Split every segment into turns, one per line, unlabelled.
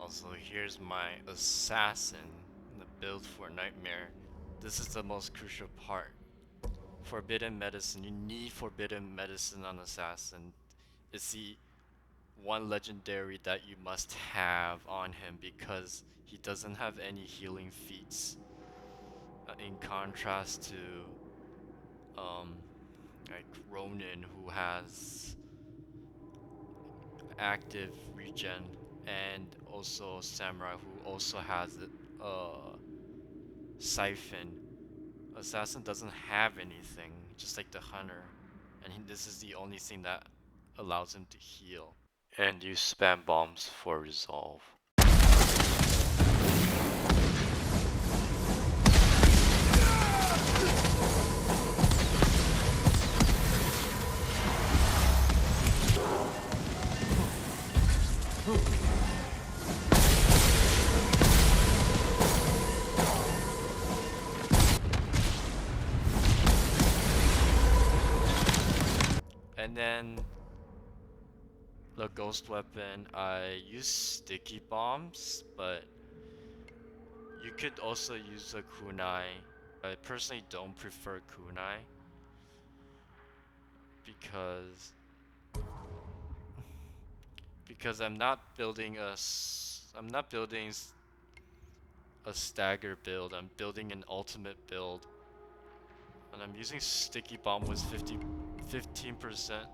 Also, here's my assassin, the build for Nightmare. This is the most crucial part. Forbidden medicine. You need forbidden medicine on assassin. It's the one legendary that you must have on him because he doesn't have any healing feats. In contrast to like Ronin, who has active regen, and also Samurai, who also has Siphon. Assassin doesn't have anything, just like the Hunter, and this is the only thing that allows him to heal. And use spam bombs for resolve. And then the ghost weapon, I use sticky bombs, but you could also use a kunai. I personally don't prefer kunai because I'm not building a stagger build. I'm building an ultimate build, and I'm using sticky bomb with 15%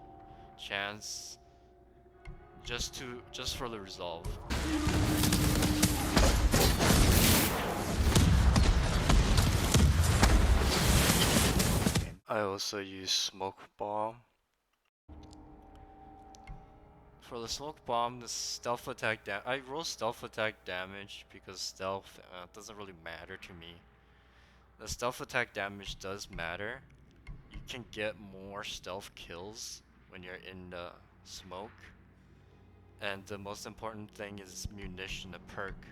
chance just for the resolve. I also use smoke bomb. For the smoke bomb, the stealth attack I roll stealth attack damage because stealth doesn't really matter to me. The stealth attack damage does matter. You can get more stealth kills when you're in the smoke. And the most important thing is munition, the perk.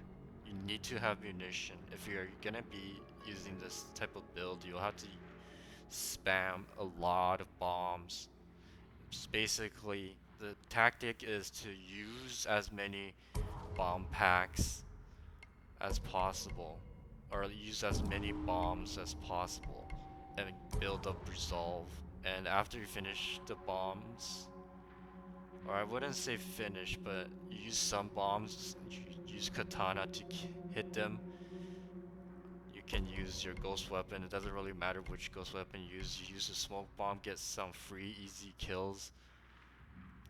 You need to have munition. If you're gonna be using this type of build, you'll have to spam a lot of bombs. Just basically, the tactic is to use as many bomb packs as possible, or use as many bombs as possible, and build up resolve. And after you finish the bombs, or I wouldn't say finish, but you use some bombs, you use katana to hit them. You can use your ghost weapon. It doesn't really matter which ghost weapon you use. You use a smoke bomb, get some free easy kills,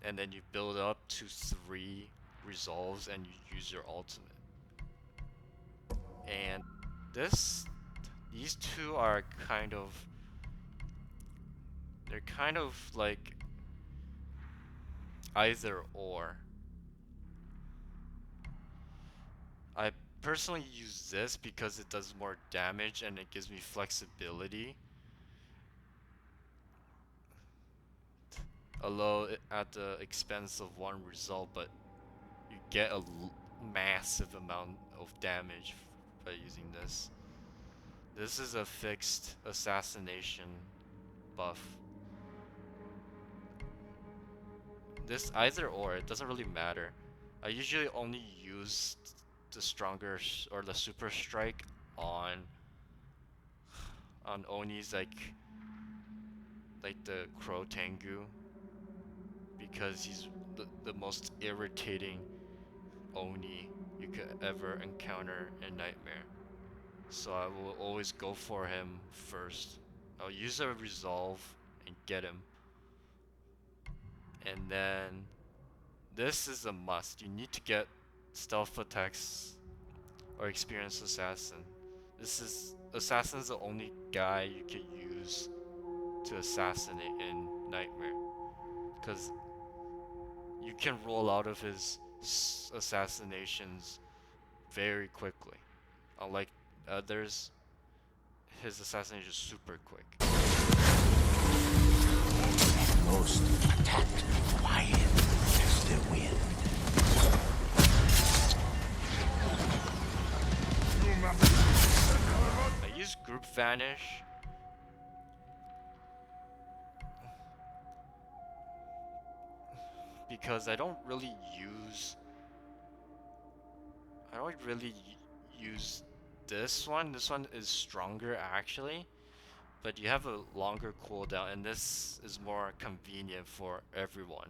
and then you build up to 3 resolves and you use your ultimate. And these two are they're kind of like either or. I personally use this because it does more damage and it gives me flexibility. Although at the expense of one result, but you get a massive amount of damage by using this. This is a fixed assassination buff. This either or, it doesn't really matter. I usually only use the stronger or the super strike on Onis like the Crow Tengu because he's the most irritating Oni you could ever encounter in Nightmare. So I will always go for him first. I'll use a resolve and get him. And then this is a must. You need to get stealth attacks or experienced assassin. Assassin's the only guy you can use to assassinate in Nightmare, because you can roll out of his assassinations very quickly. Unlike others, his assassination is super quick.
Most attacked quiet as the wind.
I use group vanish because I don't really use would really use this one. This one is stronger actually, but you have a longer cooldown, and this is more convenient for everyone,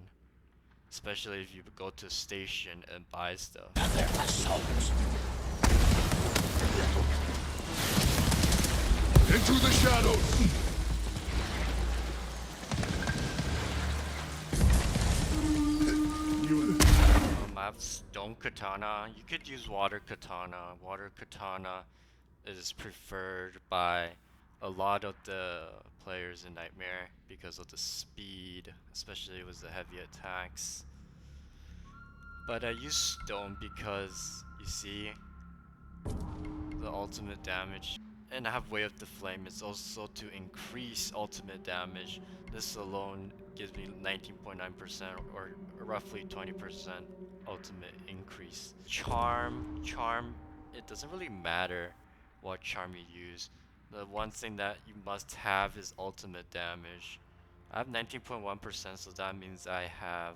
especially if you go to station and buy stuff.
Another assault. Into the shadows.
I have stone katana. You could use water katana. Water katana is preferred by a lot of the players in Nightmare because of the speed, especially with the heavy attacks. But I use stone because, you see, the ultimate damage. And I have Way of the Flame. It's also to increase ultimate damage. This alone gives me 19.9% or roughly 20% ultimate increase. Charm, it doesn't really matter what charm you use. The one thing that you must have is ultimate damage. I have 19.1%, so that means I have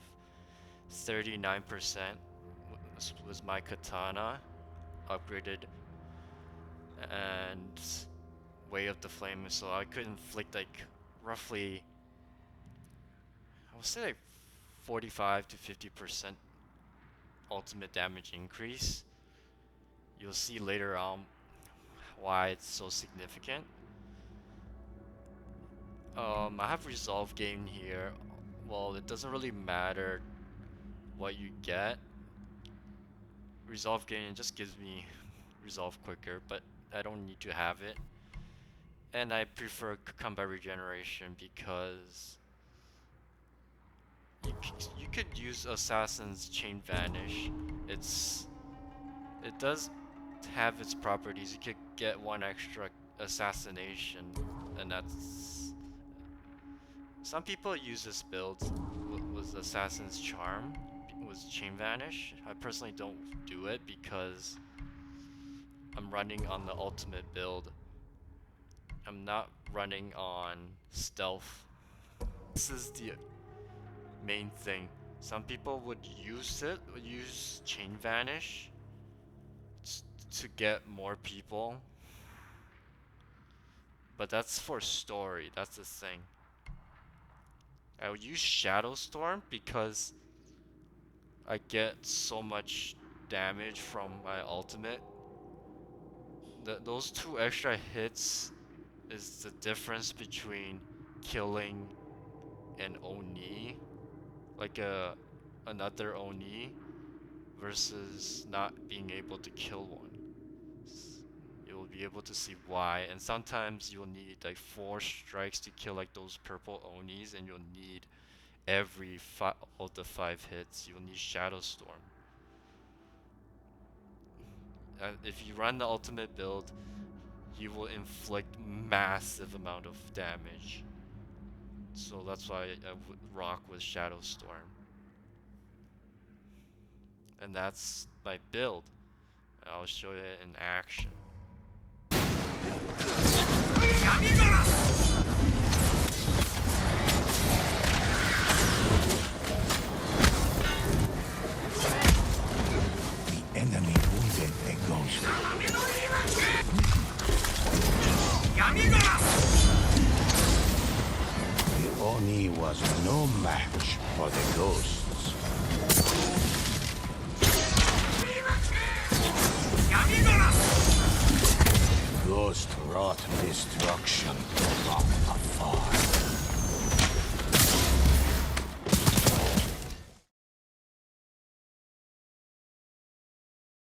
39% was my katana upgraded, and Way of the Flame, so I could inflict like roughly, I would say like 45 to 50% ultimate damage increase. You'll see later on why it's so significant. I have Resolve Gain here. Well, it doesn't really matter what you get. Resolve Gain just gives me resolve quicker, but I don't need to have it. And I prefer combat regeneration because you could use Assassin's Chain Vanish. It does have its properties. You could get one extra assassination, and that's, some people use this build with Assassin's Charm with Chain Vanish. I personally don't do it because I'm running on the ultimate build. I'm not running on stealth. This is the main thing. Some people would use Chain Vanish to get more people, but that's for story. That's the thing. I would use Shadow Storm because I get so much damage from my ultimate. Those two extra hits is the difference between killing an Oni, like another Oni, versus not being able to kill one. You'll be able to see why, and sometimes you'll need like 4 strikes to kill like those purple Onis, and you'll need every of the 5 hits. You'll need Shadow Storm. If you run the ultimate build, you will inflict massive amount of damage. So that's why I would rock with Shadow Storm. And that's my build. I'll show you it in action.
The enemy wounded a ghost. The Oni was no match for the ghosts. Ghost wrought destruction.